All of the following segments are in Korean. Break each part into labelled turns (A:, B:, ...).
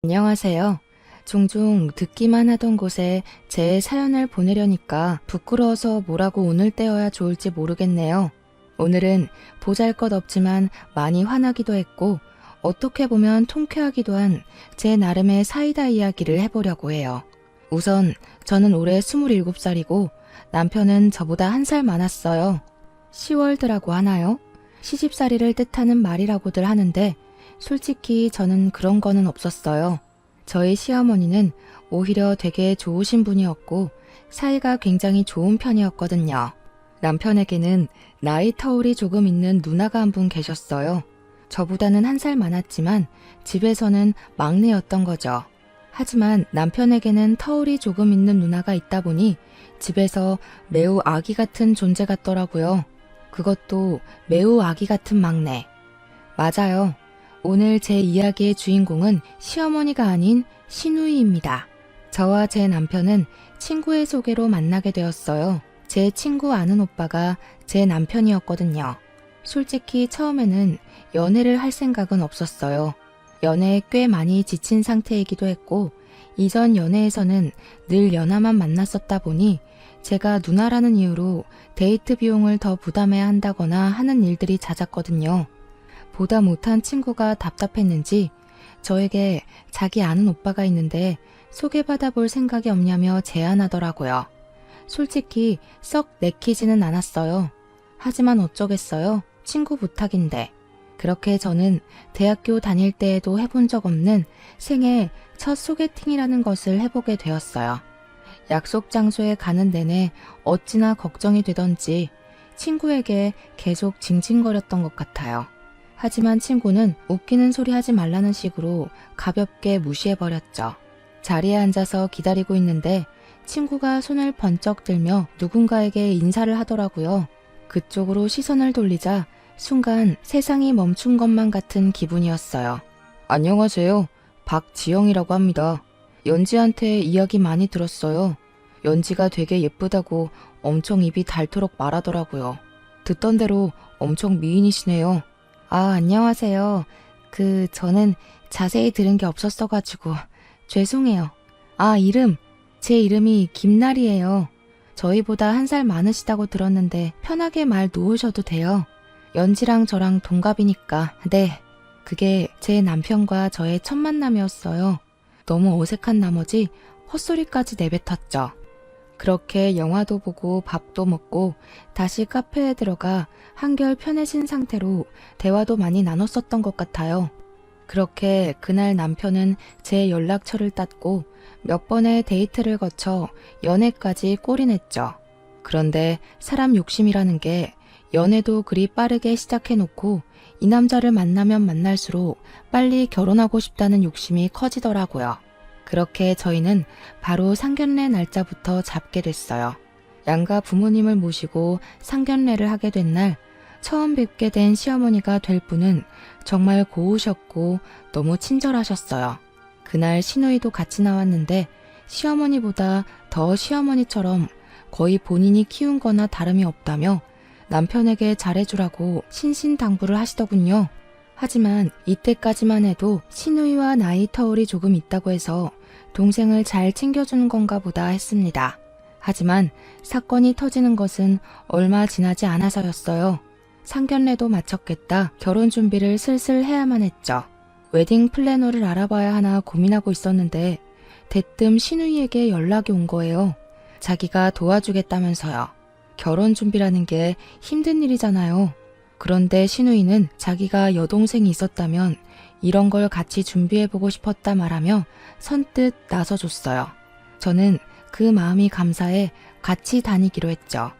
A: 안녕하세요. 종종 듣기만 하던 곳에 제 사연을 보내려니까 부끄러워서 뭐라고 운을 떼어야 좋을지 모르겠네요. 오늘은 보잘것없지만 많이 화나기도 했고 어떻게 보면 통쾌하기도 한 제 나름의 사이다 이야기를 해보려고 해요. 우선 저는 올해 27살이고 남편은 저보다 1살 많았어요. 시월드라고 하나요? 시집살이를 뜻하는 말이라고들 하는데 솔직히 저는 그런 거는 없었어요. 저희 시어머니는 오히려 되게 좋으신 분이었고 사이가 굉장히 좋은 편이었거든요. 남편에게는 나이 터울이 조금 있는 누나가 한 분 계셨어요. 저보다는 1살 많았지만 집에서는 막내였던 거죠. 하지만 남편에게는 터울이 조금 있는 누나가 있다 보니 집에서 매우 아기 같은 존재 같더라고요. 그것도 매우 아기 같은 막내. 맞아요. 오늘 제 이야기의 주인공은 시어머니가 아닌 시누이입니다. 저와 제 남편은 친구의 소개로 만나게 되었어요. 제 친구 아는 오빠가 제 남편이었거든요. 솔직히 처음에는 연애를 할 생각은 없었어요. 연애에 꽤 많이 지친 상태이기도 했고 이전 연애에서는 늘 연하만 만났었다 보니 제가 누나라는 이유로 데이트 비용을 더 부담해야 한다거나 하는 일들이 잦았거든요. 보다 못한 친구가 답답했는지 저에게 자기 아는 오빠가 있는데 소개받아 볼 생각이 없냐며 제안하더라고요. 솔직히 썩 내키지는 않았어요. 하지만 어쩌겠어요. 친구 부탁인데. 그렇게 저는 대학교 다닐 때에도 해본 적 없는 생애 첫 소개팅이라는 것을 해보게 되었어요. 약속 장소에 가는 내내 어찌나 걱정이 되던지 친구에게 계속 징징거렸던 것 같아요. 하지만 친구는 웃기는 소리 하지 말라는 식으로 가볍게 무시해버렸죠. 자리에 앉아서 기다리고 있는데 친구가 손을 번쩍 들며 누군가에게 인사를 하더라고요. 그쪽으로 시선을 돌리자 순간 세상이 멈춘 것만 같은 기분이었어요. 안녕하세요. 박지영이라고 합니다. 연지한테 이야기 많이 들었어요. 연지가 되게 예쁘다고 엄청 입이 닳도록 말하더라고요. 듣던 대로 엄청 미인이시네요. 아, 안녕하세요. 저는 자세히 들은 게 없었어가지고 죄송해요. 아, 제 이름이 김나리예요. 저희보다 1살 많으시다고 들었는데 편하게 말 놓으셔도 돼요. 연지랑 저랑 동갑이니까. 네, 그게 제 남편과 저의 첫 만남이었어요. 너무 어색한 나머지 헛소리까지 내뱉었죠. 그렇게 영화도 보고 밥도 먹고 다시 카페에 들어가 한결 편해진 상태로 대화도 많이 나눴었던 것 같아요. 그렇게 그날 남편은 제 연락처를 땄고 몇 번의 데이트를 거쳐 연애까지 골인했죠. 그런데 사람 욕심이라는 게 연애도 그리 빠르게 시작해놓고 이 남자를 만나면 만날수록 빨리 결혼하고 싶다는 욕심이 커지더라고요. 그렇게 저희는 바로 상견례 날짜부터 잡게 됐어요. 양가 부모님을 모시고 상견례를 하게 된 날 처음 뵙게 된 시어머니가 될 분은 정말 고우셨고 너무 친절하셨어요. 그날 시누이도 같이 나왔는데 시어머니보다 더 시어머니처럼 거의 본인이 키운 거나 다름이 없다며 남편에게 잘해주라고 신신당부를 하시더군요. 하지만 이때까지만 해도 시누이와 나이 터울이 조금 있다고 해서 동생을 잘 챙겨주는 건가 보다 했습니다. 하지만 사건이 터지는 것은 얼마 지나지 않아서였어요. 상견례도 마쳤겠다 결혼 준비를 슬슬 해야만 했죠. 웨딩 플래너를 알아봐야 하나 고민하고 있었는데 대뜸 시누이에게 연락이 온 거예요. 자기가 도와주겠다면서요. 결혼 준비라는 게 힘든 일이잖아요. 그런데 시누이는 자기가 여동생이 있었다면 이런 걸 같이 준비해보고 싶었다 말하며 선뜻 나서줬어요. 저는 그 마음이 감사해 같이 다니기로 했죠.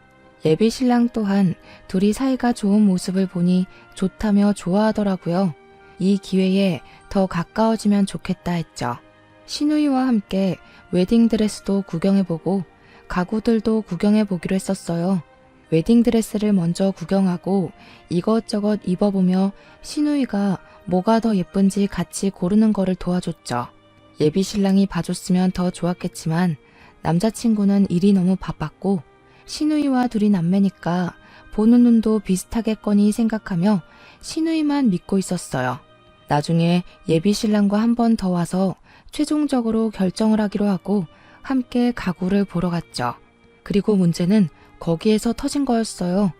A: 예비 신랑 또한 둘이 사이가 좋은 모습을 보니 좋다며 좋아하더라고요. 이 기회에 더 가까워지면 좋겠다 했죠. 시누이와 함께 웨딩드레스도 구경해보고 가구들도 구경해보기로 했었어요. 웨딩드레스를 먼저 구경하고 이것저것 입어보며 시누이가 뭐가 더 예쁜지 같이 고르는 거를 도와줬죠. 예비 신랑이 봐줬으면 더 좋았겠지만 남자친구는 일이 너무 바빴고 시누이와 둘이 남매니까 보는 눈도 비슷하겠거니 생각하며 시누이만 믿고 있었어요. 나중에 예비 신랑과 한 번 더 와서 최종적으로 결정을 하기로 하고 함께 가구를 보러 갔죠. 그리고 문제는 거기에서 터진 거였어요.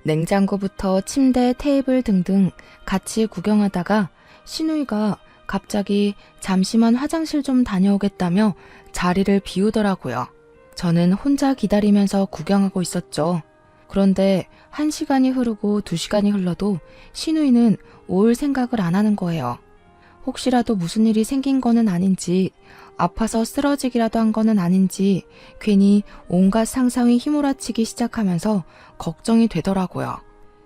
A: 냉장고부터 침대, 테이블 등등 같이 구경하다가 신우이가 갑자기 잠시만 화장실 좀 다녀오겠다며 자리를 비우더라고요. 저는 혼자 기다리면서 구경하고 있었죠. 그런데 1시간이 흐르고 2시간이 흘러도 신우이는 올 생각을 안 하는 거예요. 혹시라도 무슨 일이 생긴 거는 아닌지, 아파서 쓰러지기라도 한 거는 아닌지 괜히 온갖 상상이 휘몰아치기 시작하면서 걱정이 되더라고요.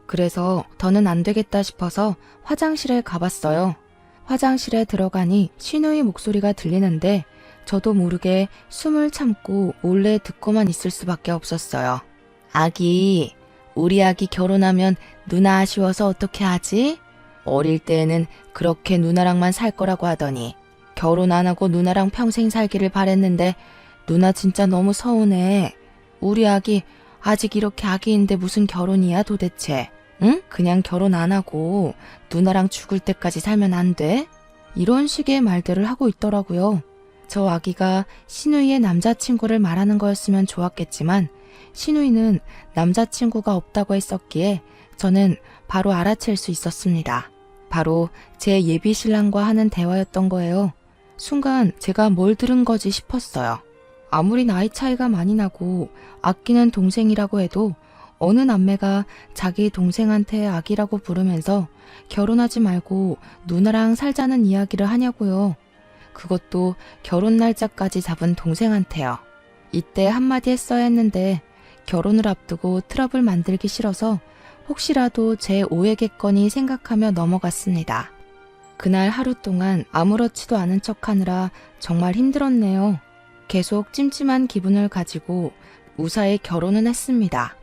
A: 그래서 더는 안 되겠다 싶어서 화장실에 가봤어요. 화장실에 들어가니 신우이 목소리가 들리는데 저도 모르게 숨을 참고 몰래 듣고만 있을 수밖에 없었어요. 아기, 우리 아기 결혼하면 누나 아쉬워서 어떻게 하지? 어릴 때에는 그렇게 누나랑만 살 거라고 하더니 결혼 안 하고 누나랑 평생 살기를 바랬는데 누나 진짜 너무 서운해. 우리 아기 아직 이렇게 아기인데 무슨 결혼이야 도대체? 응? 그냥 결혼 안 하고 누나랑 죽을 때까지 살면 안 돼? 이런 식의 말들을 하고 있더라고요. 저 아기가 신우이의 남자친구를 말하는 거였으면 좋았겠지만 신우이는 남자친구가 없다고 했었기에 저는 바로 알아챌 수 있었습니다. 바로 제 예비 신랑과 하는 대화였던 거예요. 순간 제가 뭘 들은 거지 싶었어요. 아무리 나이 차이가 많이 나고 아끼는 동생이라고 해도 어느 남매가 자기 동생한테 아기라고 부르면서 결혼하지 말고 누나랑 살자는 이야기를 하냐고요. 그것도 결혼 날짜까지 잡은 동생한테요. 이때 한마디 했어야 했는데 결혼을 앞두고 트러블 만들기 싫어서 혹시라도 제 오해겠거니 생각하며 넘어갔습니다. 그날 하루 동안 아무렇지도 않은 척하느라 정말 힘들었네요. 계속 찜찜한 기분을 가지고 무사히 결혼은 했습니다.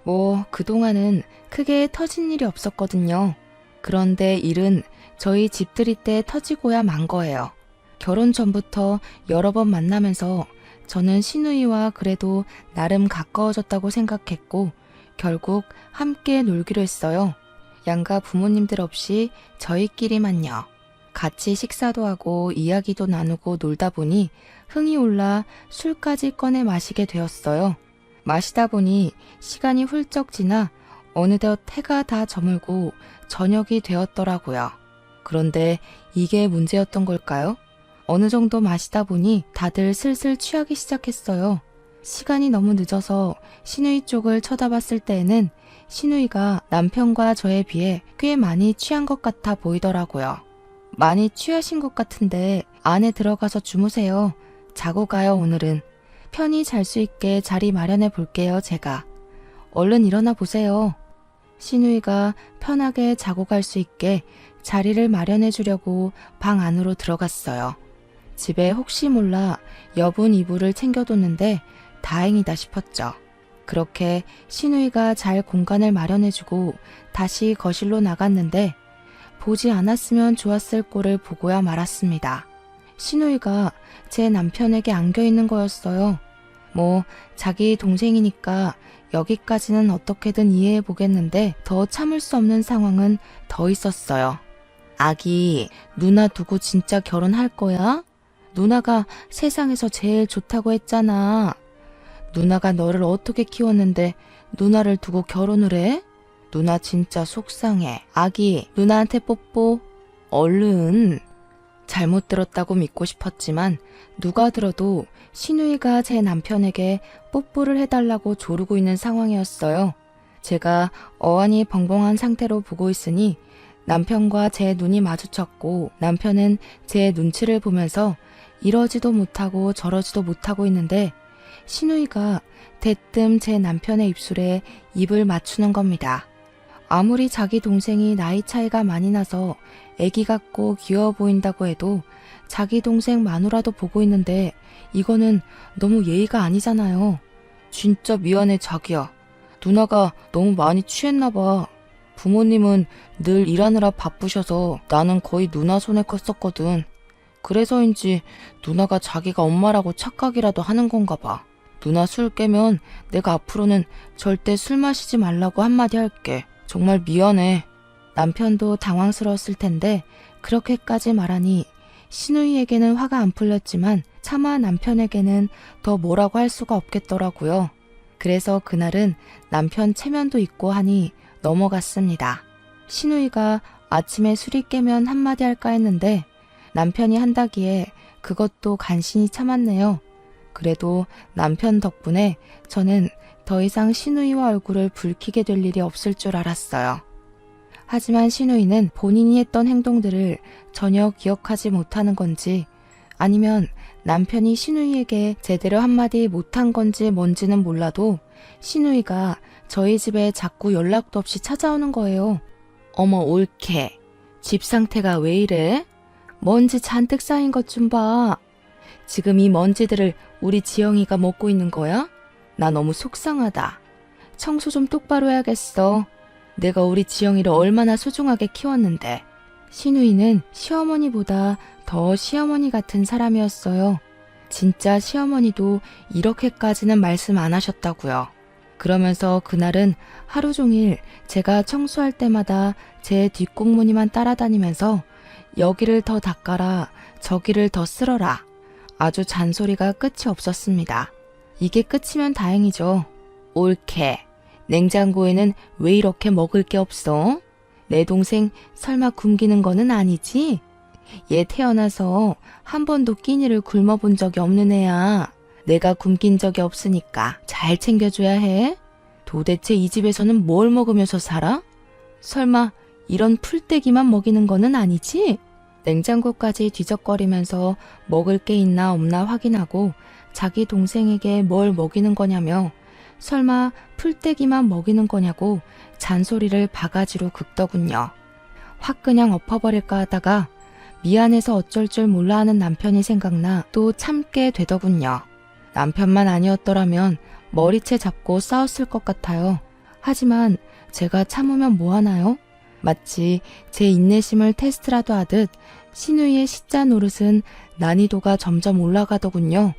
A: 그동안은 크게 터진 일이 없었거든요. 그런데 일은 저희 집들이 때 터지고야 만 거예요. 결혼 전부터 여러 번 만나면서 저는 신우이와 그래도 나름 가까워졌다고 생각했고 결국 함께 놀기로 했어요. 양가 부모님들 없이 저희끼리만요. 같이 식사도 하고 이야기도 나누고 놀다 보니 흥이 올라 술까지 꺼내 마시게 되었어요. 마시다 보니 시간이 훌쩍 지나 어느덧 해가 다 저물고 저녁이 되었더라고요. 그런데 이게 문제였던 걸까요? 어느 정도 마시다 보니 다들 슬슬 취하기 시작했어요. 시간이 너무 늦어서 신우이 쪽을 쳐다봤을 때에는 신우이가 남편과 저에 비해 꽤 많이 취한 것 같아 보이더라고요. 많이 취하신 것 같은데 안에 들어가서 주무세요. 자고 가요 오늘은. 편히 잘 수 있게 자리 마련해 볼게요 제가. 얼른 일어나 보세요. 신우이가 편하게 자고 갈 수 있게 자리를 마련해 주려고 방 안으로 들어갔어요. 집에 혹시 몰라 여분 이불을 챙겨뒀는데 다행이다 싶었죠. 그렇게 신우이가 잘 공간을 마련해주고 다시 거실로 나갔는데 보지 않았으면 좋았을 꼴을 보고야 말았습니다. 신우이가 제 남편에게 안겨있는 거였어요. 자기 동생이니까 여기까지는 어떻게든 이해해보겠는데 더 참을 수 없는 상황은 더 있었어요. 아기, 누나 두고 진짜 결혼할 거야? 누나가 세상에서 제일 좋다고 했잖아. 누나가 너를 어떻게 키웠는데 누나를 두고 결혼을 해? 누나 진짜 속상해. 아기, 누나한테 뽀뽀. 얼른. 잘못 들었다고 믿고 싶었지만 누가 들어도 신우이가 제 남편에게 뽀뽀를 해달라고 조르고 있는 상황이었어요. 제가 어안이 벙벙한 상태로 보고 있으니 남편과 제 눈이 마주쳤고 남편은 제 눈치를 보면서 이러지도 못하고 저러지도 못하고 있는데 신우이가 대뜸 제 남편의 입술에 입을 맞추는 겁니다. 아무리 자기 동생이 나이 차이가 많이 나서 애기 같고 귀여워 보인다고 해도 자기 동생 마누라도 보고 있는데 이거는 너무 예의가 아니잖아요. 진짜 미안해 자기야. 누나가 너무 많이 취했나 봐. 부모님은 늘 일하느라 바쁘셔서 나는 거의 누나 손에 컸었거든. 그래서인지 누나가 자기가 엄마라고 착각이라도 하는 건가 봐. 누나 술 깨면 내가 앞으로는 절대 술 마시지 말라고 한마디 할게. 정말 미안해. 남편도 당황스러웠을 텐데 그렇게까지 말하니 신우이에게는 화가 안 풀렸지만 차마 남편에게는 더 뭐라고 할 수가 없겠더라고요. 그래서 그날은 남편 체면도 있고 하니 넘어갔습니다. 신우이가 아침에 술이 깨면 한마디 할까 했는데 남편이 한다기에 그것도 간신히 참았네요. 그래도 남편 덕분에 저는 더 이상 신우이와 얼굴을 붉히게 될 일이 없을 줄 알았어요. 하지만 신우이는 본인이 했던 행동들을 전혀 기억하지 못하는 건지 아니면 남편이 신우이에게 제대로 한마디 못한 건지 뭔지는 몰라도 신우이가 저희 집에 자꾸 연락도 없이 찾아오는 거예요. 어머 옳게. 집 상태가 왜 이래? 먼지 잔뜩 쌓인 것 좀 봐. 지금 이 먼지들을 우리 지영이가 먹고 있는 거야? 나 너무 속상하다. 청소 좀 똑바로 해야겠어. 내가 우리 지영이를 얼마나 소중하게 키웠는데. 신우이는 시어머니보다 더 시어머니 같은 사람이었어요. 진짜 시어머니도 이렇게까지는 말씀 안 하셨다고요. 그러면서 그날은 하루 종일 제가 청소할 때마다 제 뒷공무니만 따라다니면서 여기를 더 닦아라, 저기를 더 쓸어라. 아주 잔소리가 끝이 없었습니다. 이게 끝이면 다행이죠. 옳게. 냉장고에는 왜 이렇게 먹을 게 없어? 내 동생 설마 굶기는 거는 아니지? 얘 태어나서 한 번도 끼니를 굶어본 적이 없는 애야. 내가 굶긴 적이 없으니까 잘 챙겨줘야 해. 도대체 이 집에서는 뭘 먹으면서 살아? 설마 이런 풀떼기만 먹이는 거는 아니지? 냉장고까지 뒤적거리면서 먹을 게 있나 없나 확인하고 자기 동생에게 뭘 먹이는 거냐며 설마 풀떼기만 먹이는 거냐고 잔소리를 바가지로 긁더군요. 확 그냥 엎어버릴까 하다가 미안해서 어쩔 줄 몰라 하는 남편이 생각나 또 참게 되더군요. 남편만 아니었더라면 머리채 잡고 싸웠을 것 같아요. 하지만 제가 참으면 뭐하나요? 마치 제 인내심을 테스트라도 하듯 신우이의 시자 노릇은 난이도가 점점 올라가더군요.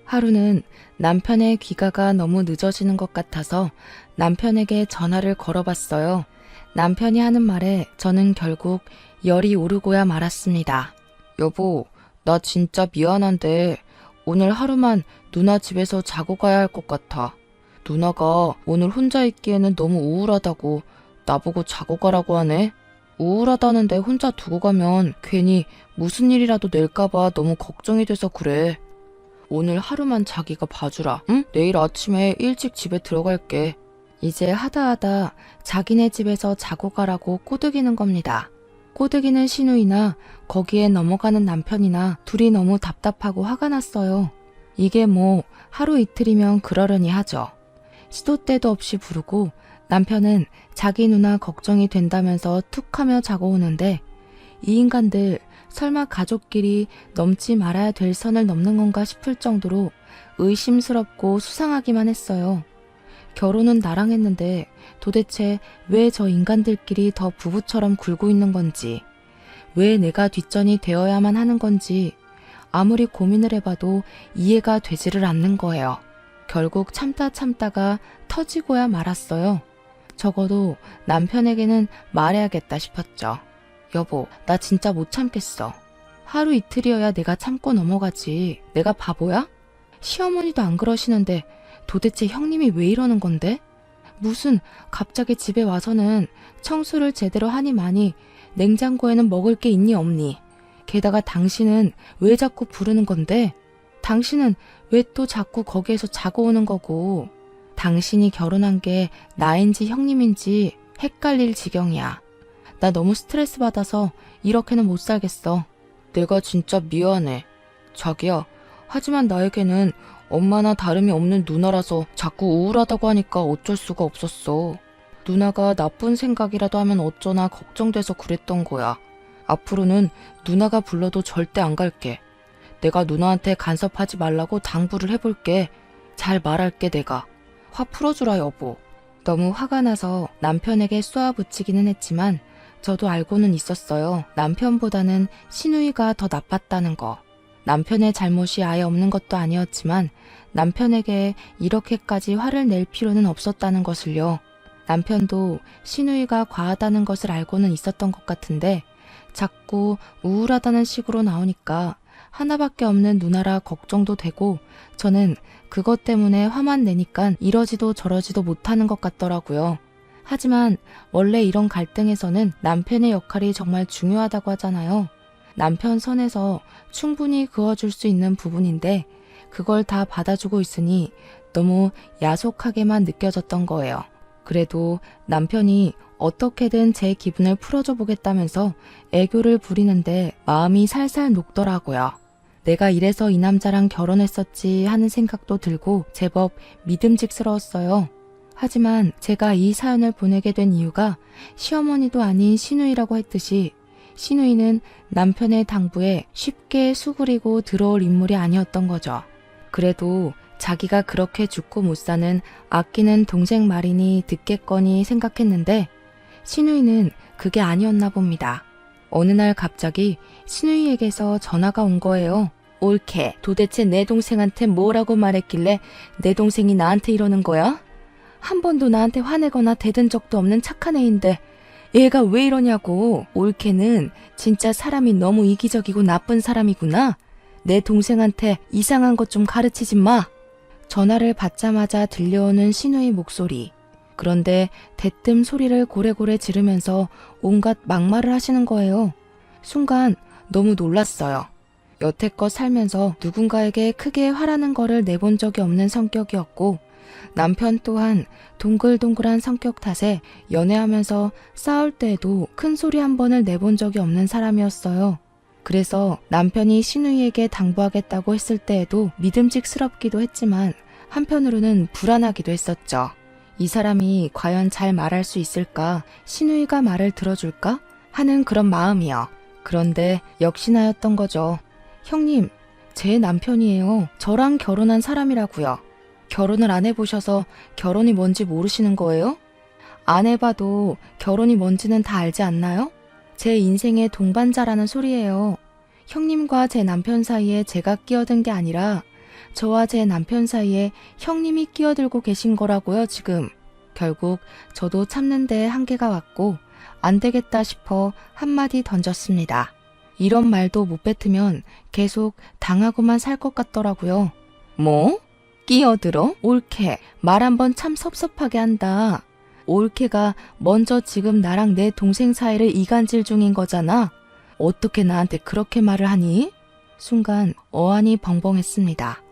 A: 하루는 남편의 귀가가 너무 늦어지는 것 같아서 남편에게 전화를 걸어봤어요. 남편이 하는 말에 저는 결국 열이 오르고야 말았습니다. 여보, 나 진짜 미안한데 오늘 하루만 누나 집에서 자고 가야 할 것 같아. 누나가 오늘 혼자 있기에는 너무 우울하다고 나보고 자고 가라고 하네. 우울하다는데 혼자 두고 가면 괜히 무슨 일이라도 낼까봐 너무 걱정이 돼서 그래. 오늘 하루만 자기가 봐주라. 응? 내일 아침에 일찍 집에 들어갈게. 이제 하다하다 자기네 집에서 자고 가라고 꼬드기는 겁니다. 꼬드기는 신우이나 거기에 넘어가는 남편이나 둘이 너무 답답하고 화가 났어요. 이게 뭐 하루 이틀이면 그러려니 하죠. 시도 때도 없이 부르고 남편은 자기 누나 걱정이 된다면서 툭하며 자고 오는데 이 인간들 설마 가족끼리 넘지 말아야 될 선을 넘는 건가 싶을 정도로 의심스럽고 수상하기만 했어요. 결혼은 나랑 했는데 도대체 왜 저 인간들끼리 더 부부처럼 굴고 있는 건지, 왜 내가 뒷전이 되어야만 하는 건지 아무리 고민을 해봐도 이해가 되지를 않는 거예요. 결국 참다가 터지고야 말았어요. 적어도 남편에게는 말해야겠다 싶었죠. 여보, 나 진짜 못 참겠어. 하루 이틀이어야 내가 참고 넘어가지. 내가 바보야? 시어머니도 안 그러시는데 도대체 형님이 왜 이러는 건데? 무슨 갑자기 집에 와서는 청소를 제대로 하니 마니 냉장고에는 먹을 게 있니 없니? 게다가 당신은 왜 자꾸 부르는 건데? 당신은 왜 또 자꾸 거기에서 자고 오는 거고? 당신이 결혼한 게 나인지 형님인지 헷갈릴 지경이야. 나 너무 스트레스 받아서 이렇게는 못 살겠어. 내가 진짜 미안해. 자기야, 하지만 나에게는 엄마나 다름이 없는 누나라서 자꾸 우울하다고 하니까 어쩔 수가 없었어. 누나가 나쁜 생각이라도 하면 어쩌나 걱정돼서 그랬던 거야. 앞으로는 누나가 불러도 절대 안 갈게. 내가 누나한테 간섭하지 말라고 당부를 해볼게. 잘 말할게 내가. 화 풀어주라 여보. 너무 화가 나서 남편에게 쏘아붙이기는 했지만 저도 알고는 있었어요. 남편보다는 신우이가 더 나빴다는 거. 남편의 잘못이 아예 없는 것도 아니었지만 남편에게 이렇게까지 화를 낼 필요는 없었다는 것을요. 남편도 신우이가 과하다는 것을 알고는 있었던 것 같은데 자꾸 우울하다는 식으로 나오니까 하나밖에 없는 누나라 걱정도 되고 저는 그것 때문에 화만 내니까 이러지도 저러지도 못하는 것 같더라고요. 하지만 원래 이런 갈등에서는 남편의 역할이 정말 중요하다고 하잖아요. 남편 선에서 충분히 그어줄 수 있는 부분인데 그걸 다 받아주고 있으니 너무 야속하게만 느껴졌던 거예요. 그래도 남편이 어떻게든 제 기분을 풀어줘 보겠다면서 애교를 부리는데 마음이 살살 녹더라고요. 내가 이래서 이 남자랑 결혼했었지 하는 생각도 들고 제법 믿음직스러웠어요. 하지만 제가 이 사연을 보내게 된 이유가 시어머니도 아닌 시누이라고 했듯이 시누이는 남편의 당부에 쉽게 수그리고 들어올 인물이 아니었던 거죠. 그래도 자기가 그렇게 죽고 못 사는 아끼는 동생 말이니 듣겠거니 생각했는데 시누이는 그게 아니었나 봅니다. 어느 날 갑자기 시누이에게서 전화가 온 거예요. 옳게 도대체 내 동생한테 뭐라고 말했길래 내 동생이 나한테 이러는 거야? 한 번도 나한테 화내거나 대든 적도 없는 착한 애인데 얘가 왜 이러냐고. 옳게는 진짜 사람이 너무 이기적이고 나쁜 사람이구나. 내 동생한테 이상한 것 좀 가르치지 마. 전화를 받자마자 들려오는 시누이 목소리. 그런데 대뜸 소리를 고래고래 지르면서 온갖 막말을 하시는 거예요. 순간 너무 놀랐어요. 여태껏 살면서 누군가에게 크게 화라는 거를 내본 적이 없는 성격이었고 남편 또한 동글동글한 성격 탓에 연애하면서 싸울 때에도 큰 소리 한 번을 내본 적이 없는 사람이었어요. 그래서 남편이 시누이에게 당부하겠다고 했을 때에도 믿음직스럽기도 했지만 한편으로는 불안하기도 했었죠. 이 사람이 과연 잘 말할 수 있을까? 시누이가 말을 들어줄까? 하는 그런 마음이요. 그런데 역시나였던 거죠. 형님, 제 남편이에요. 저랑 결혼한 사람이라고요. 결혼을 안 해보셔서 결혼이 뭔지 모르시는 거예요? 안 해봐도 결혼이 뭔지는 다 알지 않나요? 제 인생의 동반자라는 소리예요. 형님과 제 남편 사이에 제가 끼어든 게 아니라 저와 제 남편 사이에 형님이 끼어들고 계신 거라고요, 지금. 결국 저도 참는데 한계가 왔고 안 되겠다 싶어 한마디 던졌습니다. 이런 말도 못 뱉으면 계속 당하고만 살 것 같더라고요. 뭐? 끼어들어? 옳게. 말 한번 참 섭섭하게 한다. 옳게가 먼저 지금 나랑 내 동생 사이를 이간질 중인 거잖아. 어떻게 나한테 그렇게 말을 하니? 순간 어안이 벙벙했습니다.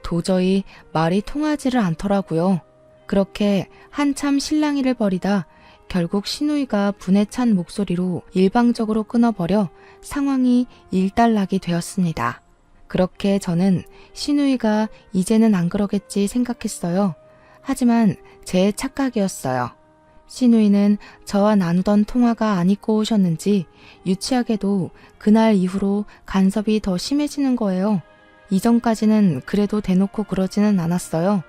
A: 도저히 말이 통하지를 않더라고요. 그렇게 한참 실랑이를 벌이다 결국 시누이가 분에 찬 목소리로 일방적으로 끊어버려 상황이 일단락이 되었습니다. 그렇게 저는 시누이가 이제는 안 그러겠지 생각했어요. 하지만 제 착각이었어요. 시누이는 저와 나누던 통화가 안 잊고 오셨는지 유치하게도 그날 이후로 간섭이 더 심해지는 거예요. 이전까지는 그래도 대놓고 그러지는 않았어요.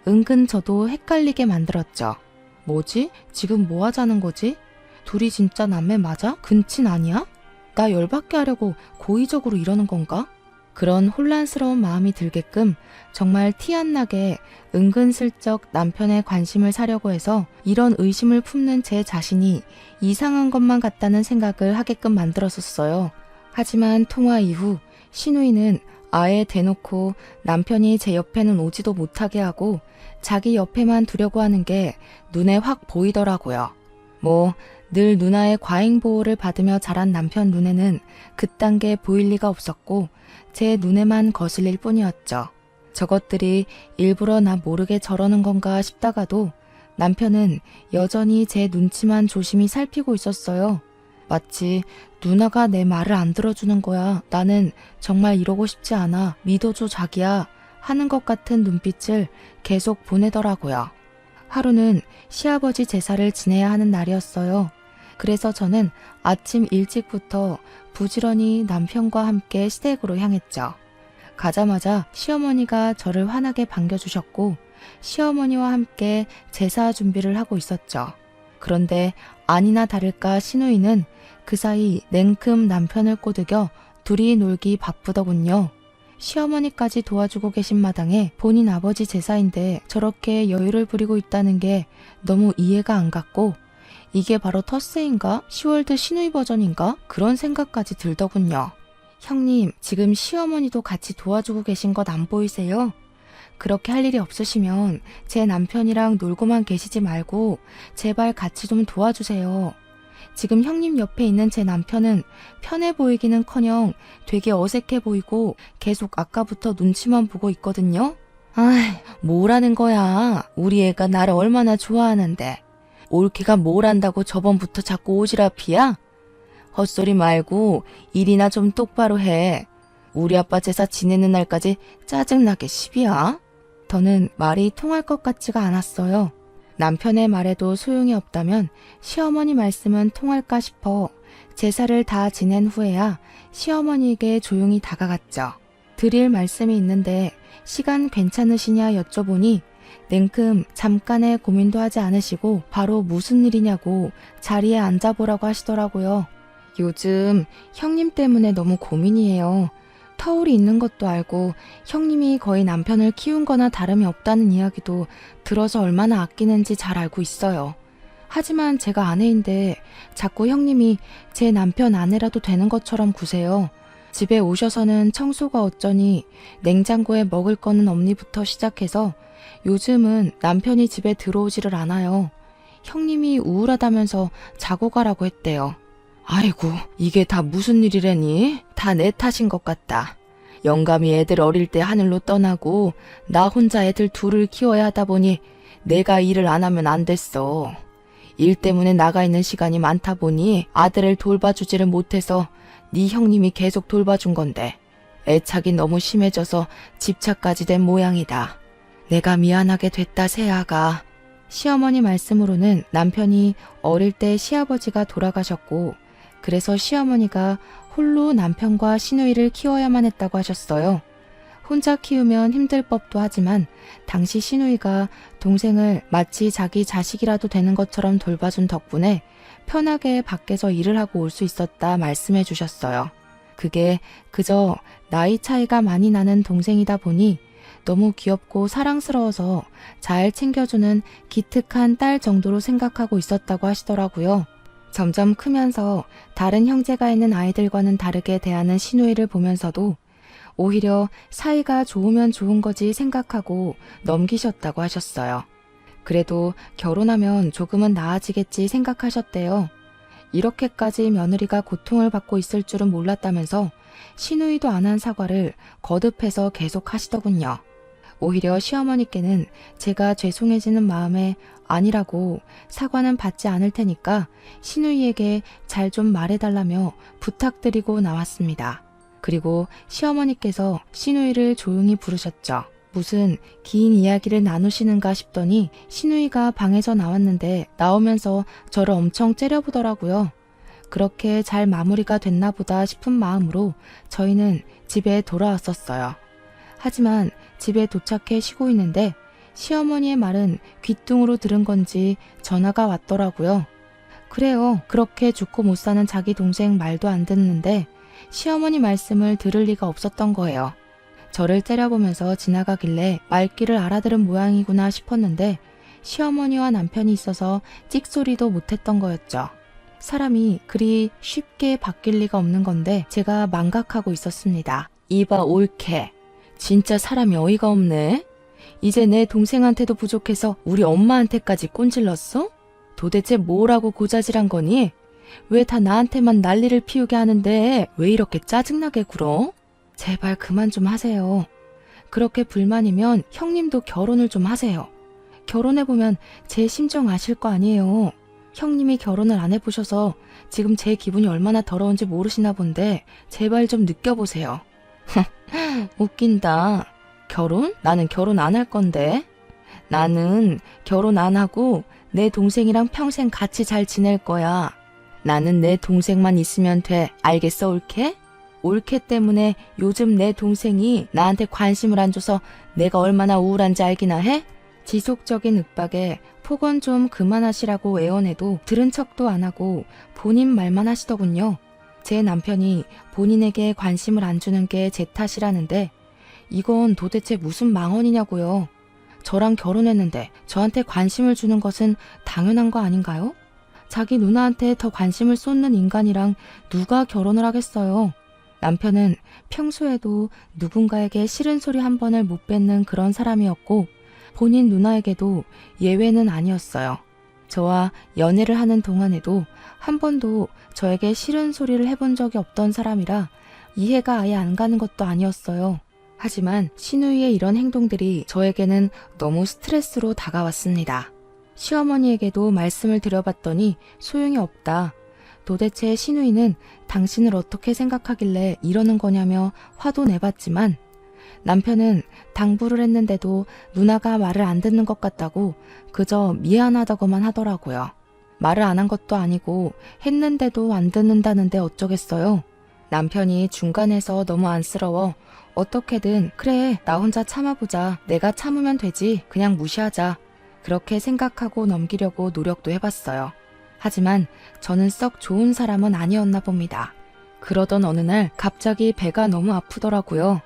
A: 은근 저도 헷갈리게 만들었죠. 뭐지? 지금 뭐 하자는 거지? 둘이 진짜 남매 맞아? 근친 아니야? 나 열받게 하려고 고의적으로 이러는 건가? 그런 혼란스러운 마음이 들게끔 정말 티 안 나게 은근슬쩍 남편의 관심을 사려고 해서 이런 의심을 품는 제 자신이 이상한 것만 같다는 생각을 하게끔 만들었었어요. 하지만 통화 이후 시누이는 아예 대놓고 남편이 제 옆에는 오지도 못하게 하고 자기 옆에만 두려고 하는 게 눈에 확 보이더라고요. 뭐 늘 누나의 과잉 보호를 받으며 자란 남편 눈에는 그딴 게 보일 리가 없었고 제 눈에만 거슬릴 뿐이었죠. 저것들이 일부러 나 모르게 저러는 건가 싶다가도 남편은 여전히 제 눈치만 조심히 살피고 있었어요. 마치 누나가 내 말을 안 들어주는 거야. 나는 정말 이러고 싶지 않아. 믿어줘 자기야. 하는 것 같은 눈빛을 계속 보내더라고요. 하루는 시아버지 제사를 지내야 하는 날이었어요. 그래서 저는 아침 일찍부터 부지런히 남편과 함께 시댁으로 향했죠. 가자마자 시어머니가 저를 환하게 반겨주셨고 시어머니와 함께 제사 준비를 하고 있었죠. 그런데 아니나 다를까 시누이는 그 사이 냉큼 남편을 꼬드겨 둘이 놀기 바쁘더군요. 시어머니까지 도와주고 계신 마당에 본인 아버지 제사인데 저렇게 여유를 부리고 있다는 게 너무 이해가 안 갔고 이게 바로 터스인가? 시월드 시누이 버전인가? 그런 생각까지 들더군요. 형님, 지금 시어머니도 같이 도와주고 계신 것 안 보이세요? 그렇게 할 일이 없으시면 제 남편이랑 놀고만 계시지 말고 제발 같이 좀 도와주세요. 지금 형님 옆에 있는 제 남편은 편해 보이기는커녕 되게 어색해 보이고 계속 아까부터 눈치만 보고 있거든요. 아이, 뭐라는 거야. 우리 애가 나를 얼마나 좋아하는데. 올케가 뭘 안다고 저번부터 자꾸 오지랖이야? 헛소리 말고 일이나 좀 똑바로 해. 우리 아빠 제사 지내는 날까지 짜증나게 시비야. 더는 말이 통할 것 같지가 않았어요. 남편의 말에도 소용이 없다면 시어머니 말씀은 통할까 싶어 제사를 다 지낸 후에야 시어머니에게 조용히 다가갔죠. 드릴 말씀이 있는데 시간 괜찮으시냐 여쭤보니 냉큼 잠깐의 고민도 하지 않으시고 바로 무슨 일이냐고 자리에 앉아보라고 하시더라고요. 요즘 형님 때문에 너무 고민이에요. 터울이 있는 것도 알고 형님이 거의 남편을 키운 거나 다름이 없다는 이야기도 들어서 얼마나 아끼는지 잘 알고 있어요. 하지만 제가 아내인데 자꾸 형님이 제 남편 아내라도 되는 것처럼 구세요. 집에 오셔서는 청소가 어쩌니 냉장고에 먹을 거는 없니부터 시작해서 요즘은 남편이 집에 들어오지를 않아요. 형님이 우울하다면서 자고 가라고 했대요. 아이고, 이게 다 무슨 일이래니? 다 내 탓인 것 같다. 영감이 애들 어릴 때 하늘로 떠나고 나 혼자 애들 둘을 키워야 하다 보니 내가 일을 안 하면 안 됐어. 일 때문에 나가 있는 시간이 많다 보니 아들을 돌봐주지를 못해서 네 형님이 계속 돌봐준 건데 애착이 너무 심해져서 집착까지 된 모양이다. 내가 미안하게 됐다 새아가. 시어머니 말씀으로는 남편이 어릴 때 시아버지가 돌아가셨고 그래서 시어머니가 홀로 남편과 시누이를 키워야만 했다고 하셨어요. 혼자 키우면 힘들 법도 하지만 당시 시누이가 동생을 마치 자기 자식이라도 되는 것처럼 돌봐준 덕분에 편하게 밖에서 일을 하고 올 수 있었다 말씀해 주셨어요. 그게 그저 나이 차이가 많이 나는 동생이다 보니 너무 귀엽고 사랑스러워서 잘 챙겨주는 기특한 딸 정도로 생각하고 있었다고 하시더라고요. 점점 크면서 다른 형제가 있는 아이들과는 다르게 대하는 시누이를 보면서도 오히려 사이가 좋으면 좋은 거지 생각하고 넘기셨다고 하셨어요. 그래도 결혼하면 조금은 나아지겠지 생각하셨대요. 이렇게까지 며느리가 고통을 받고 있을 줄은 몰랐다면서 시누이도 안 한 사과를 거듭해서 계속 하시더군요. 오히려 시어머니께는 제가 죄송해지는 마음에 아니라고 사과는 받지 않을 테니까 시누이에게 잘 좀 말해달라며 부탁드리고 나왔습니다. 그리고 시어머니께서 시누이를 조용히 부르셨죠. 무슨 긴 이야기를 나누시는가 싶더니 시누이가 방에서 나왔는데 나오면서 저를 엄청 째려보더라고요. 그렇게 잘 마무리가 됐나 보다 싶은 마음으로 저희는 집에 돌아왔었어요. 하지만 집에 도착해 쉬고 있는데 시어머니의 말은 귓등으로 들은 건지 전화가 왔더라고요. 그래요. 그렇게 죽고 못 사는 자기 동생 말도 안 듣는데 시어머니 말씀을 들을 리가 없었던 거예요. 저를 째려보면서 지나가길래 말귀를 알아들은 모양이구나 싶었는데 시어머니와 남편이 있어서 찍소리도 못했던 거였죠. 사람이 그리 쉽게 바뀔 리가 없는 건데 제가 망각하고 있었습니다. 이봐 올케. 진짜 사람이 어이가 없네. 이제 내 동생한테도 부족해서 우리 엄마한테까지 꼰질렀어? 도대체 뭐라고 고자질한 거니? 왜 다 나한테만 난리를 피우게 하는데 왜 이렇게 짜증나게 굴어? 제발 그만 좀 하세요. 그렇게 불만이면 형님도 결혼을 좀 하세요. 결혼해보면 제 심정 아실 거 아니에요. 형님이 결혼을 안 해보셔서 지금 제 기분이 얼마나 더러운지 모르시나 본데 제발 좀 느껴보세요. 웃긴다. 결혼? 나는 결혼 안 할 건데. 나는 결혼 안 하고 내 동생이랑 평생 같이 잘 지낼 거야. 나는 내 동생만 있으면 돼. 알겠어, 올케? 올케 때문에 요즘 내 동생이 나한테 관심을 안 줘서 내가 얼마나 우울한지 알기나 해? 지속적인 윽박에 폭언 좀 그만하시라고 애원해도 들은 척도 안 하고 본인 말만 하시더군요. 제 남편이 본인에게 관심을 안 주는 게 제 탓이라는데 이건 도대체 무슨 망언이냐고요. 저랑 결혼했는데 저한테 관심을 주는 것은 당연한 거 아닌가요? 자기 누나한테 더 관심을 쏟는 인간이랑 누가 결혼을 하겠어요. 남편은 평소에도 누군가에게 싫은 소리 한 번을 못 뱉는 그런 사람이었고 본인 누나에게도 예외는 아니었어요. 저와 연애를 하는 동안에도 한 번도 저에게 싫은 소리를 해본 적이 없던 사람이라 이해가 아예 안 가는 것도 아니었어요. 하지만 신우이의 이런 행동들이 저에게는 너무 스트레스로 다가왔습니다. 시어머니에게도 말씀을 드려봤더니 소용이 없다. 도대체 신우이는 당신을 어떻게 생각하길래 이러는 거냐며 화도 내봤지만 남편은 당부를 했는데도 누나가 말을 안 듣는 것 같다고 그저 미안하다고만 하더라고요. 말을 안 한 것도 아니고 했는데도 안 듣는다는데 어쩌겠어요. 남편이 중간에서 너무 안쓰러워 어떻게든 그래 나 혼자 참아보자 내가 참으면 되지 그냥 무시하자 그렇게 생각하고 넘기려고 노력도 해봤어요. 하지만 저는 썩 좋은 사람은 아니었나 봅니다. 그러던 어느 날 갑자기 배가 너무 아프더라고요.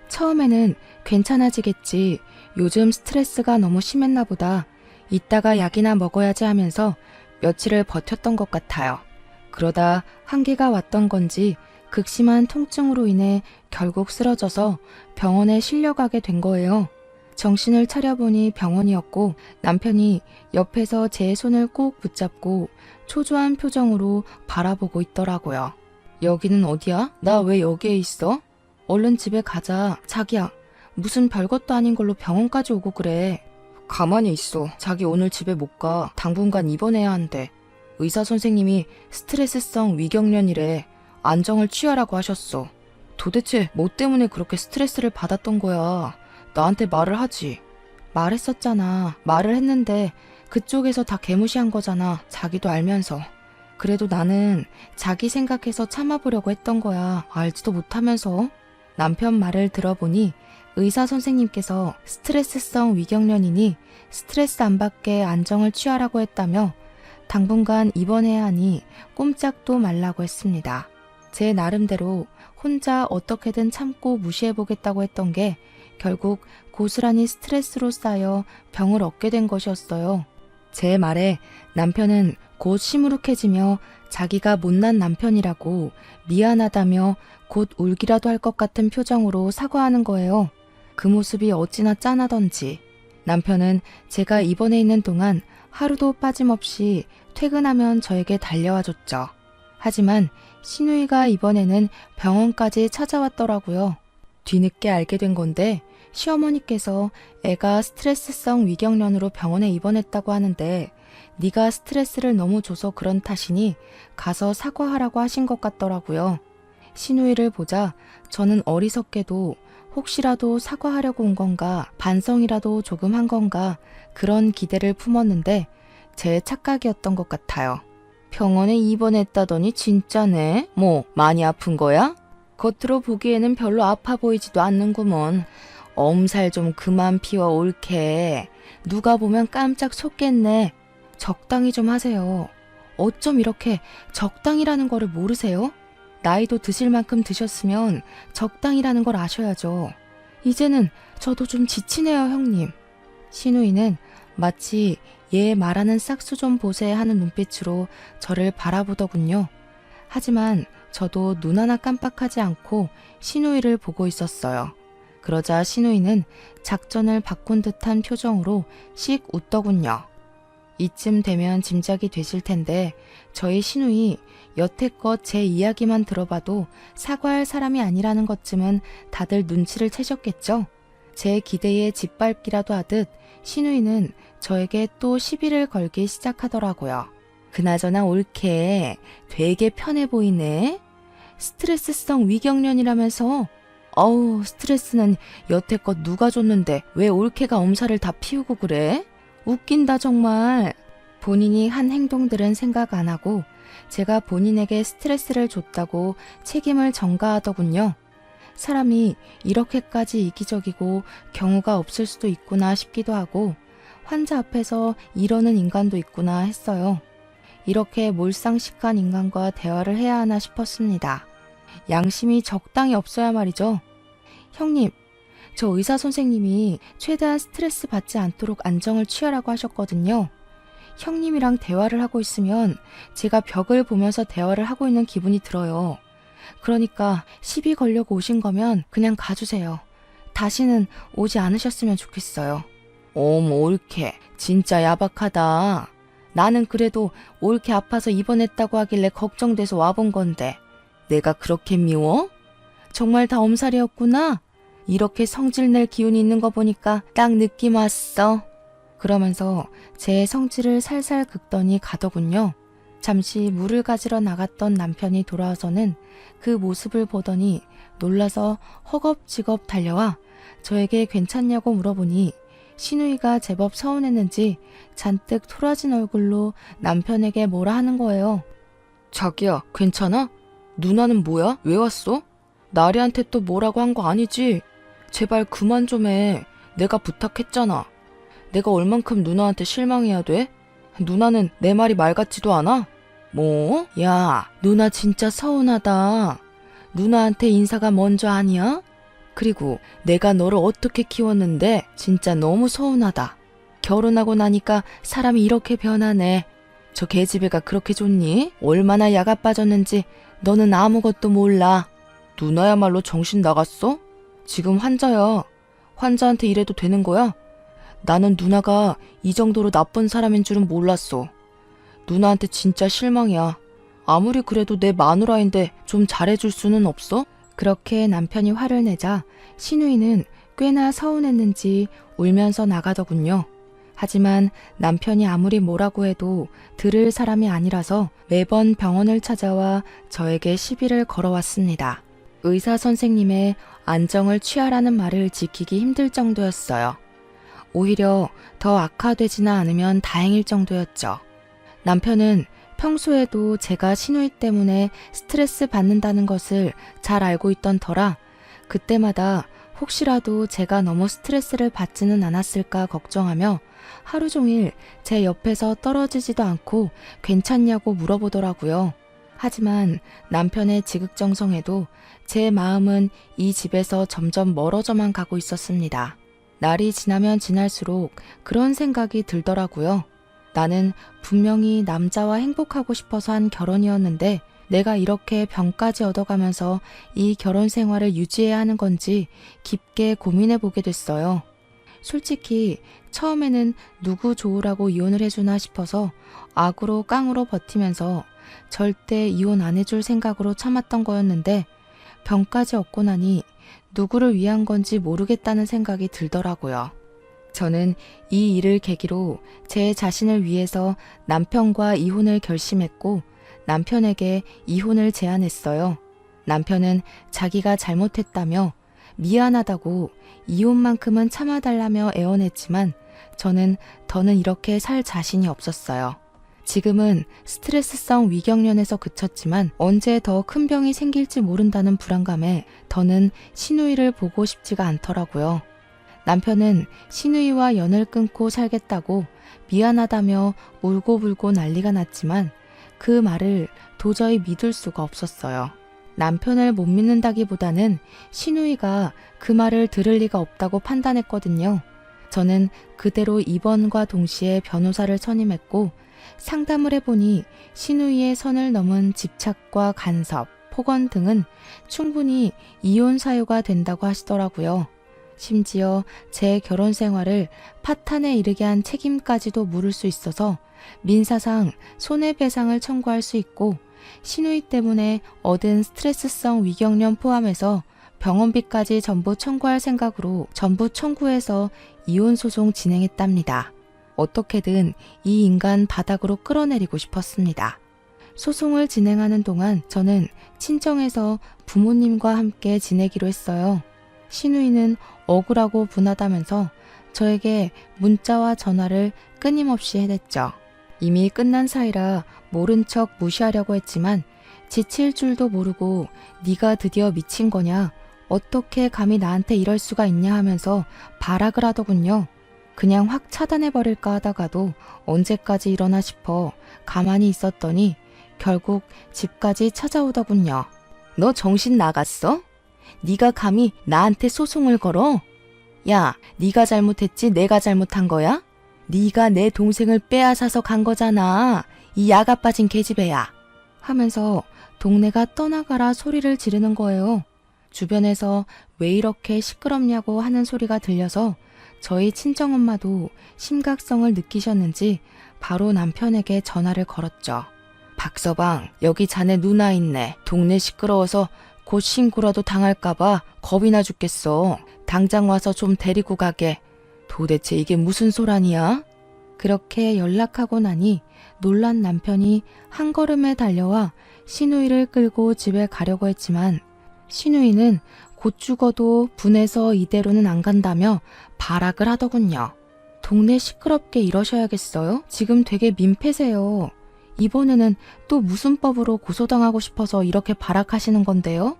A: 처음에는 괜찮아지겠지 요즘 스트레스가 너무 심했나 보다 이따가 약이나 먹어야지 하면서 며칠을 버텼던 것 같아요. 그러다 한계가 왔던 건지 극심한 통증으로 인해 결국 쓰러져서 병원에 실려가게 된 거예요. 정신을 차려보니 병원이었고 남편이 옆에서 제 손을 꼭 붙잡고 초조한 표정으로 바라보고 있더라고요. 여기는 어디야? 나 왜 여기에 있어? 얼른 집에 가자. 자기야, 무슨 별것도 아닌 걸로 병원까지 오고 그래. 가만히 있어. 자기 오늘 집에 못 가. 당분간 입원해야 한대. 의사 선생님이 스트레스성 위경련이래. 안정을 취하라고 하셨어. 도대체 뭐 때문에 그렇게 스트레스를 받았던 거야? 나한테 말을 하지. 말했었잖아. 말을 했는데 그쪽에서 다 개무시한 거잖아. 자기도 알면서. 그래도 나는 자기 생각해서 참아보려고 했던 거야. 알지도 못하면서. 남편 말을 들어보니 의사 선생님께서 스트레스성 위경련이니 스트레스 안 받게 안정을 취하라고 했다며 당분간 입원해야 하니 꼼짝도 말라고 했습니다. 제 나름대로 혼자 어떻게든 참고 무시해보겠다고 했던 게 결국 고스란히 스트레스로 쌓여 병을 얻게 된 것이었어요. 제 말에 남편은 곧 시무룩해지며 자기가 못난 남편이라고 미안하다며 곧 울기라도 할 것 같은 표정으로 사과하는 거예요. 그 모습이 어찌나 짠하던지. 남편은 제가 입원해 있는 동안 하루도 빠짐없이 퇴근하면 저에게 달려와 줬죠. 하지만 신우이가 이번에는 병원까지 찾아왔더라고요. 뒤늦게 알게 된 건데 시어머니께서 애가 스트레스성 위경련으로 병원에 입원했다고 하는데 네가 스트레스를 너무 줘서 그런 탓이니 가서 사과하라고 하신 것 같더라고요. 신우이를 보자 저는 어리석게도 혹시라도 사과하려고 온 건가 반성이라도 조금 한 건가 그런 기대를 품었는데 제 착각이었던 것 같아요. 병원에 입원했다더니 진짜네? 뭐 많이 아픈 거야? 겉으로 보기에는 별로 아파 보이지도 않는구먼. 엄살 좀 그만 피워 옳게. 누가 보면 깜짝 속겠네. 적당히 좀 하세요. 어쩜 이렇게 적당이라는 거를 모르세요? 나이도 드실 만큼 드셨으면 적당이라는 걸 아셔야죠. 이제는 저도 좀 지치네요, 형님. 신우이는 마치 얘 말하는 싹수 좀 보세 하는 눈빛으로 저를 바라보더군요. 하지만 저도 눈 하나 깜빡하지 않고 신우이를 보고 있었어요. 그러자 신우이는 작전을 바꾼 듯한 표정으로 씩 웃더군요. 이쯤 되면 짐작이 되실 텐데 저희 신우이 여태껏 제 이야기만 들어봐도 사과할 사람이 아니라는 것쯤은 다들 눈치를 채셨겠죠? 제 기대에 짓밟기라도 하듯 신우이는 저에게 또 시비를 걸기 시작하더라고요. 그나저나 옳게 되게 편해 보이네. 스트레스성 위경련이라면서. 어우, 스트레스는 여태껏 누가 줬는데 왜 옳게가 엄살을 다 피우고 그래? 웃긴다 정말. 본인이 한 행동들은 생각 안 하고 제가 본인에게 스트레스를 줬다고 책임을 전가하더군요. 사람이 이렇게까지 이기적이고 경우가 없을 수도 있구나 싶기도 하고 환자 앞에서 이러는 인간도 있구나 했어요. 이렇게 몰상식한 인간과 대화를 해야 하나 싶었습니다. 양심이 적당히 없어야 말이죠. 형님, 저 의사 선생님이 최대한 스트레스 받지 않도록 안정을 취하라고 하셨거든요. 형님이랑 대화를 하고 있으면 제가 벽을 보면서 대화를 하고 있는 기분이 들어요. 그러니까 시비 걸려고 오신 거면 그냥 가주세요. 다시는 오지 않으셨으면 좋겠어요. 어머, 옳게. 진짜 야박하다. 나는 그래도 옳게 아파서 입원했다고 하길래 걱정돼서 와본 건데 내가 그렇게 미워? 정말 다 엄살이었구나? 이렇게 성질 낼 기운이 있는 거 보니까 딱 느낌 왔어. 그러면서 제 성질을 살살 긁더니 가더군요. 잠시 물을 가지러 나갔던 남편이 돌아와서는 그 모습을 보더니 놀라서 허겁지겁 달려와 저에게 괜찮냐고 물어보니 시누이가 제법 서운했는지 잔뜩 토라진 얼굴로 남편에게 뭐라 하는 거예요. 자기야, 괜찮아? 누나는 뭐야? 왜 왔어? 나리한테 또 뭐라고 한 거 아니지? 제발 그만 좀 해. 내가 부탁했잖아. 내가 얼만큼 누나한테 실망해야 돼? 누나는 내 말이 말 같지도 않아? 뭐? 야, 누나 진짜 서운하다. 누나한테 인사가 먼저 아니야? 그리고 내가 너를 어떻게 키웠는데 진짜 너무 서운하다. 결혼하고 나니까 사람이 이렇게 변하네. 저 계집애가 그렇게 좋니? 얼마나 야가 빠졌는지 너는 아무것도 몰라. 누나야말로 정신 나갔어? 지금 환자야. 환자한테 이래도 되는 거야? 나는 누나가 이 정도로 나쁜 사람인 줄은 몰랐어. 누나한테 진짜 실망이야. 아무리 그래도 내 마누라인데 좀 잘해줄 수는 없어? 그렇게 남편이 화를 내자 시누이는 꽤나 서운했는지 울면서 나가더군요. 하지만 남편이 아무리 뭐라고 해도 들을 사람이 아니라서 매번 병원을 찾아와 저에게 시비를 걸어왔습니다. 의사 선생님의 안정을 취하라는 말을 지키기 힘들 정도였어요. 오히려 더 악화되지는 않으면 다행일 정도였죠. 남편은 평소에도 제가 시누이 때문에 스트레스 받는다는 것을 잘 알고 있던 터라 그때마다 혹시라도 제가 너무 스트레스를 받지는 않았을까 걱정하며 하루 종일 제 옆에서 떨어지지도 않고 괜찮냐고 물어보더라고요. 하지만 남편의 지극정성에도 제 마음은 이 집에서 점점 멀어져만 가고 있었습니다. 날이 지나면 지날수록 그런 생각이 들더라고요. 나는 분명히 남자와 행복하고 싶어서 한 결혼이었는데 내가 이렇게 병까지 얻어가면서 이 결혼 생활을 유지해야 하는 건지 깊게 고민해 보게 됐어요. 솔직히 처음에는 누구 좋으라고 이혼을 해주나 싶어서 악으로 깡으로 버티면서 절대 이혼 안 해줄 생각으로 참았던 거였는데 병까지 얻고 나니 누구를 위한 건지 모르겠다는 생각이 들더라고요. 저는 이 일을 계기로 제 자신을 위해서 남편과 이혼을 결심했고 남편에게 이혼을 제안했어요. 남편은 자기가 잘못했다며 미안하다고 이혼만큼은 참아달라며 애원했지만 저는 더는 이렇게 살 자신이 없었어요. 지금은 스트레스성 위경련에서 그쳤지만 언제 더 큰 병이 생길지 모른다는 불안감에 더는 시누이를 보고 싶지가 않더라고요. 남편은 시누이와 연을 끊고 살겠다고 미안하다며 울고불고 난리가 났지만 그 말을 도저히 믿을 수가 없었어요. 남편을 못 믿는다기보다는 시누이가 그 말을 들을 리가 없다고 판단했거든요. 저는 그대로 입원과 동시에 변호사를 선임했고 상담을 해보니 시누이의 선을 넘은 집착과 간섭, 폭언 등은 충분히 이혼 사유가 된다고 하시더라고요. 심지어 제 결혼 생활을 파탄에 이르게 한 책임까지도 물을 수 있어서 민사상 손해배상을 청구할 수 있고 시누이 때문에 얻은 스트레스성 위경련 포함해서 병원비까지 전부 청구할 생각으로 전부 청구해서 이혼 소송 진행했답니다. 어떻게든 이 인간 바닥으로 끌어내리고 싶었습니다. 소송을 진행하는 동안 저는 친정에서 부모님과 함께 지내기로 했어요. 시누이는 억울하고 분하다면서 저에게 문자와 전화를 끊임없이 해댔죠. 이미 끝난 사이라 모른 척 무시하려고 했지만 지칠 줄도 모르고 네가 드디어 미친 거냐? 어떻게 감히 나한테 이럴 수가 있냐 하면서 발악을 하더군요. 그냥 확 차단해버릴까 하다가도 언제까지 이러나 싶어 가만히 있었더니 결국 집까지 찾아오더군요. 너 정신 나갔어? 네가 감히 나한테 소송을 걸어? 야, 네가 잘못했지 내가 잘못한 거야? 네가 내 동생을 빼앗아서 간 거잖아. 이 야가 빠진 계집애야. 하면서 동네가 떠나가라 소리를 지르는 거예요. 주변에서 왜 이렇게 시끄럽냐고 하는 소리가 들려서 저희 친정엄마도 심각성을 느끼셨는지 바로 남편에게 전화를 걸었죠. 박서방, 여기 자네 누나 있네. 동네 시끄러워서 곧 신고라도 당할까봐 겁이 나 죽겠어. 당장 와서 좀 데리고 가게. 도대체 이게 무슨 소란이야? 그렇게 연락하고 나니 놀란 남편이 한 걸음에 달려와 시누이를 끌고 집에 가려고 했지만 시누이는 곧 죽어도 분해서 이대로는 안 간다며 발악을 하더군요. 동네 시끄럽게 이러셔야겠어요? 지금 되게 민폐세요. 이번에는 또 무슨 법으로 고소당하고 싶어서 이렇게 발악하시는 건데요?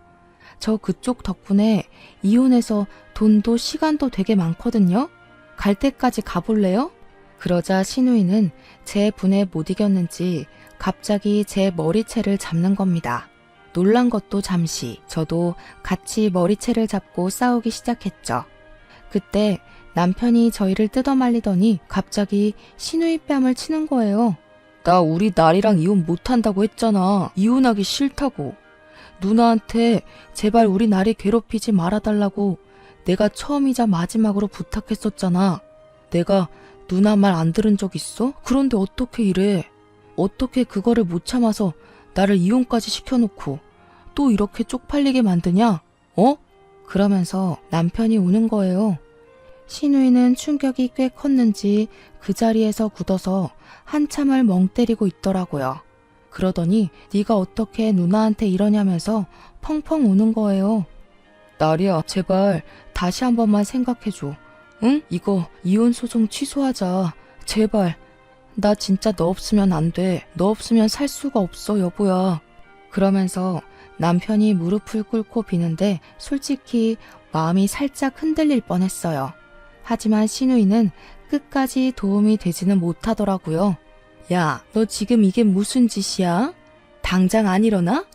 A: 저 그쪽 덕분에 이혼해서 돈도 시간도 되게 많거든요? 갈 때까지 가볼래요? 그러자 시누이는 제 분에 못 이겼는지 갑자기 제 머리채를 잡는 겁니다. 놀란 것도 잠시 저도 같이 머리채를 잡고 싸우기 시작했죠. 그때 남편이 저희를 뜯어말리더니 갑자기 시누이 뺨을 치는 거예요. 나 우리 날이랑 이혼 못한다고 했잖아. 이혼하기 싫다고. 누나한테 제발 우리 날이 괴롭히지 말아달라고 내가 처음이자 마지막으로 부탁했었잖아. 내가 누나 말 안 들은 적 있어? 그런데 어떻게 이래? 어떻게 그거를 못 참아서 나를 이혼까지 시켜놓고 또 이렇게 쪽팔리게 만드냐? 어? 그러면서 남편이 우는 거예요. 시누이는 충격이 꽤 컸는지 그 자리에서 굳어서 한참을 멍 때리고 있더라고요. 그러더니 네가 어떻게 누나한테 이러냐면서 펑펑 우는 거예요. 나리야, 제발 다시 한 번만 생각해줘. 응? 이거 이혼 소송 취소하자. 제발. 나 진짜 너 없으면 안 돼. 너 없으면 살 수가 없어, 여보야. 그러면서 남편이 무릎을 꿇고 비는데 솔직히 마음이 살짝 흔들릴 뻔했어요. 하지만 시누이는 끝까지 도움이 되지는 못하더라고요. 야, 너 지금 이게 무슨 짓이야? 당장 안 일어나?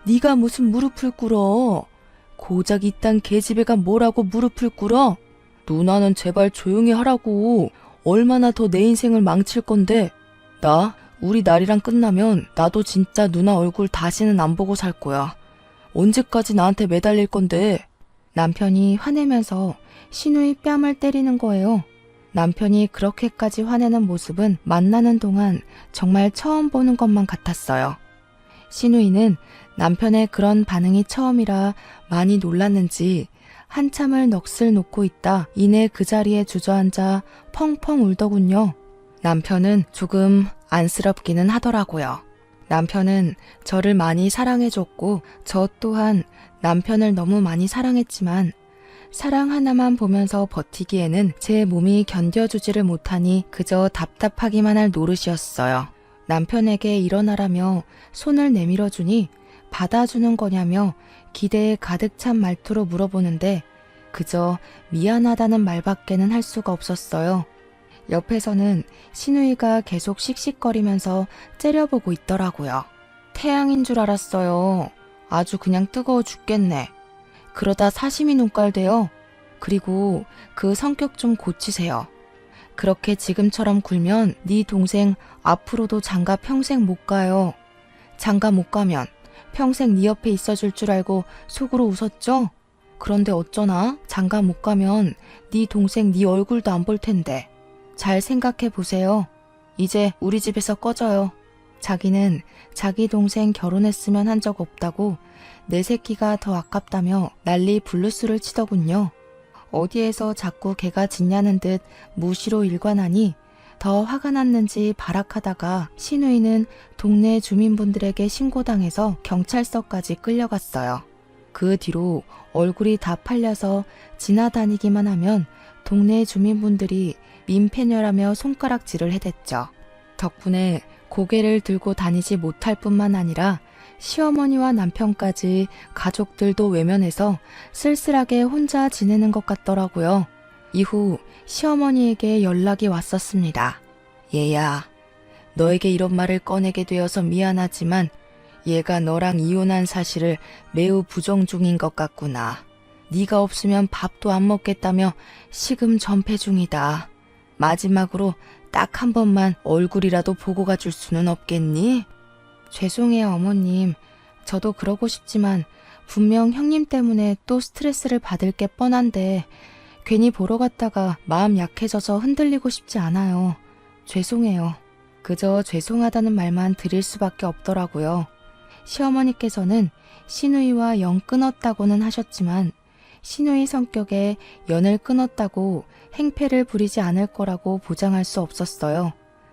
A: 네가 무슨 무릎을 꿇어? 고작 이딴 계집애가 뭐라고 무릎을 꿇어? 누나는 제발 조용히 하라고. 얼마나 더 내 인생을 망칠 건데. 나 우리 날이랑 끝나면 나도 진짜 누나 얼굴 다시는 안 보고 살 거야. 언제까지 나한테 매달릴 건데. 남편이 화내면서 시누이 뺨을 때리는 거예요. 남편이 그렇게까지 화내는 모습은 만나는 동안 정말 처음 보는 것만 같았어요. 시누이는 남편의 그런 반응이 처음이라 많이 놀랐는지 한참을 넋을 놓고 있다 이내 그 자리에 주저앉아 펑펑 울더군요. 남편은 조금 안쓰럽기는 하더라고요. 남편은 저를 많이 사랑해줬고 저 또한 남편을 너무 많이 사랑했지만 사랑 하나만 보면서 버티기에는 제 몸이 견뎌주지를 못하니 그저 답답하기만 할 노릇이었어요. 남편에게 일어나라며 손을 내밀어주니 받아주는 거냐며 기대에 가득 찬 말투로 물어보는데 그저 미안하다는 말밖에는 할 수가 없었어요. 옆에서는 시누이가 계속 씩씩거리면서 째려보고 있더라고요. 태양인 줄 알았어요. 아주 그냥 뜨거워 죽겠네. 그러다 사시미 눈깔 돼요. 그리고 그 성격 좀 고치세요. 그렇게 지금처럼 굴면 네 동생 앞으로도 장가 평생 못 가요. 장가 못 가면 평생 네 옆에 있어줄 줄 알고 속으로 웃었죠? 그런데 어쩌나 장가 못 가면 네 동생 네 얼굴도 안 볼 텐데. 잘 생각해 보세요. 이제 우리 집에서 꺼져요. 자기는 자기 동생 결혼했으면 한 적 없다고 내 새끼가 더 아깝다며 난리 블루스를 치더군요. 어디에서 자꾸 개가 짖냐는 듯 무시로 일관하니 더 화가 났는지 발악하다가 시누이는 동네 주민분들에게 신고당해서 경찰서까지 끌려갔어요. 그 뒤로 얼굴이 다 팔려서 지나다니기만 하면 동네 주민분들이 민폐녀라며 손가락질을 해댔죠. 덕분에 고개를 들고 다니지 못할 뿐만 아니라 시어머니와 남편까지 가족들도 외면해서 쓸쓸하게 혼자 지내는 것 같더라고요. 이후 시어머니에게 연락이 왔었습니다. 얘야, 너에게 이런 말을 꺼내게 되어서 미안하지만 얘가 너랑 이혼한 사실을 매우 부정 중인 것 같구나. 네가 없으면 밥도 안 먹겠다며 식음 전폐 중이다. 마지막으로 딱 한 번만 얼굴이라도 보고 가줄 수는 없겠니? 죄송해요, 어머님. 저도 그러고 싶지만 분명 형님 때문에 또 스트레스를 받을 게 뻔한데 괜히 보러 갔다가 마음 약해져서 흔들리고 싶지 않아요. 죄송해요. 그저 죄송하다는 말만 드릴 수밖에 없더라고요. 시어머니께서는 시누이와 영 끊었다고는 하셨지만 시누이 성격에 연을 끊었다고 행패를 부리지 않을 거라고 보장할 수 없었어요.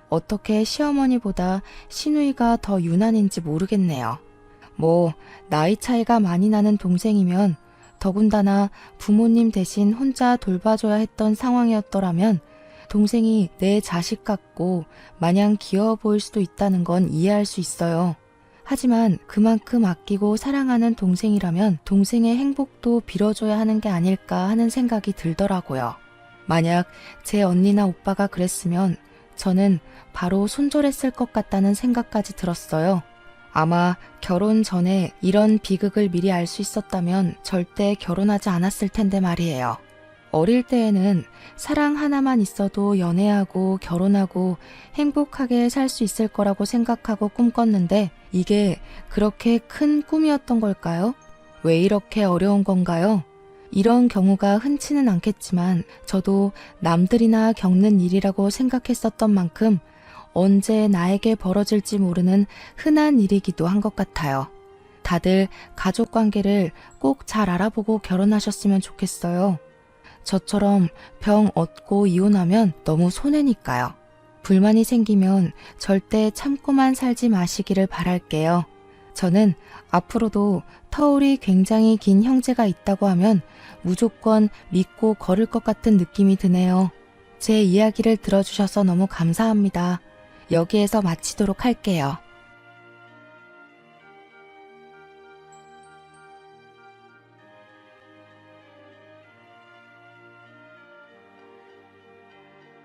A: 어떻게 시어머니보다 시누이가 더 유난인지 모르겠네요. 나이 차이가 많이 나는 동생이면 더군다나 부모님 대신 혼자 돌봐줘야 했던 상황이었더라면 동생이 내 자식 같고 마냥 귀여워 보일 수도 있다는 건 이해할 수 있어요. 하지만 그만큼 아끼고 사랑하는 동생이라면 동생의 행복도 빌어줘야 하는 게 아닐까 하는 생각이 들더라고요. 만약 제 언니나 오빠가 그랬으면 저는 바로 손절했을 것 같다는 생각까지 들었어요. 아마 결혼 전에 이런 비극을 미리 알 수 있었다면 절대 결혼하지 않았을 텐데 말이에요. 어릴 때에는 사랑 하나만 있어도 연애하고 결혼하고 행복하게 살 수 있을 거라고 생각하고 꿈꿨는데 이게 그렇게 큰 꿈이었던 걸까요? 왜 이렇게 어려운 건가요? 이런 경우가 흔치는 않겠지만 저도 남들이나 겪는 일이라고 생각했었던 만큼 언제 나에게 벌어질지 모르는 흔한 일이기도 한 것 같아요. 다들 가족 관계를 꼭 잘 알아보고 결혼하셨으면 좋겠어요. 저처럼 병 얻고 이혼하면 너무 손해니까요. 불만이 생기면 절대 참고만 살지 마시기를 바랄게요. 저는 앞으로도 터울이 굉장히 긴 형제가 있다고 하면 무조건 믿고 걸을 것 같은 느낌이 드네요. 제 이야기를 들어주셔서 너무 감사합니다. 여기에서 마치도록 할게요.